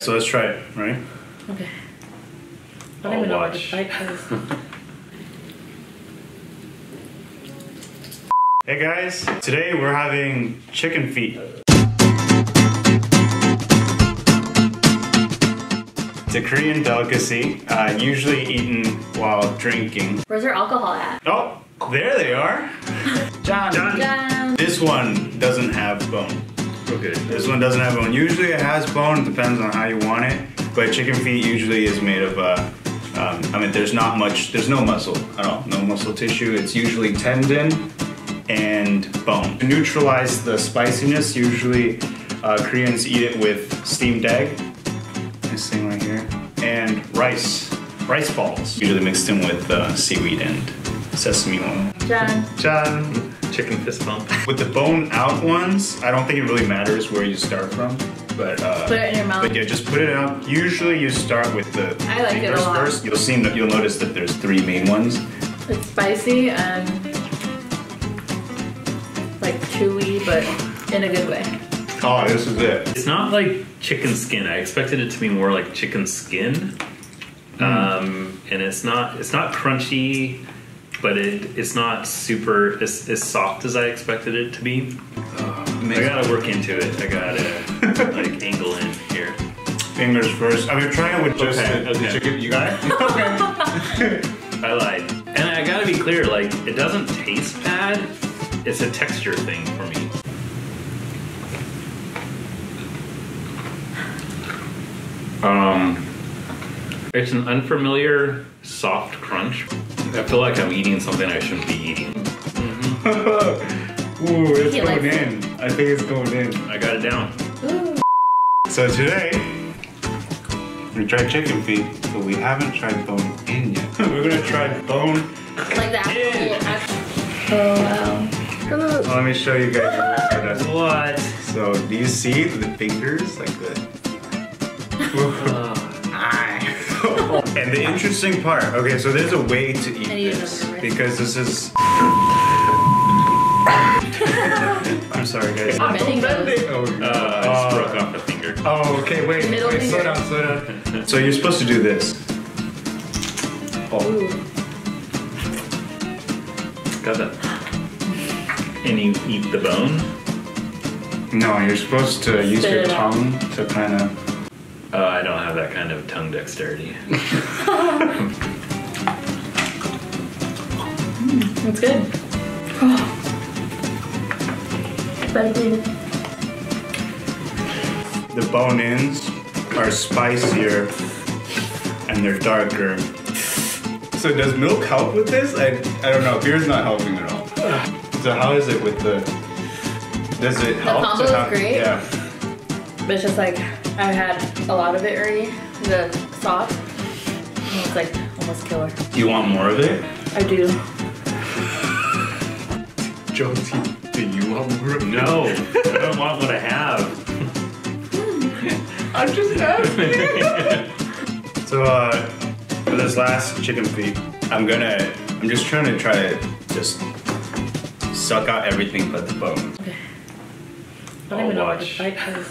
So let's try it, right? Okay. I don't even know what to fight is. Hey guys, today we're having chicken feet. It's a Korean delicacy, usually eaten while drinking. Where's our alcohol at? Oh, there they are. John. This one doesn't have bone. Okay. This one doesn't have bone. Usually it has bone, it depends on how you want it. But chicken feet usually is made of, I mean, there's no muscle at all. No muscle tissue. It's usually tendon and bone. To neutralize the spiciness, usually Koreans eat it with steamed egg. This thing right here. And rice balls. Usually mixed in with seaweed and sesame oil. John. Chicken fist bump. With the bone out ones, I don't think it really matters where you start from. But put it in your mouth. But yeah, just put it out. Usually you start with the fingers first. You'll notice that there's 3 main ones. It's spicy and like chewy, but in a good way. Oh, this is it. It's not like chicken skin. I expected it to be more like chicken skin. And it's not crunchy, but it's not super as soft as I expected it to be. I gotta work into it. I gotta like angle in here. Fingers first. I'm gonna try it with just the chicken. You got it? Okay. I lied. And I gotta be clear, like, it doesn't taste bad. It's a texture thing for me. It's an unfamiliar soft crunch. I feel like I'm eating something I shouldn't be eating. Ooh, it's going in. I think it's going in. I got it down. Ooh. So today, we tried chicken feet, but we haven't tried bone in yet. We're gonna try bone like that. Oh wow. Let me show you guys. What? So do you see the fingers like the? And the interesting part. Okay, so there's a way to eat this because this is. I'm sorry, guys. I just broke off the finger. Oh, okay, wait, slow down. So you're supposed to do this. Ooh. Got that. And you eat the bone? No, you're supposed to use your tongue to kind of. I don't have that kind of tongue dexterity. It's good. The bone ends are spicier and they're darker. So does milk help with this? I don't know. Beer's not helping at all. So how is it with the? Does it help? The combo is great. Yeah. But it's just like I had a lot of it already. The sauce. And it's like almost killer. Do you want more of it? I do. Josie, do you want more of it? No, I don't want what I have. I'm just asking. So for this last chicken feet, I'm just trying to try to just suck out everything but the bone. Okay. I don't even know what to fight is.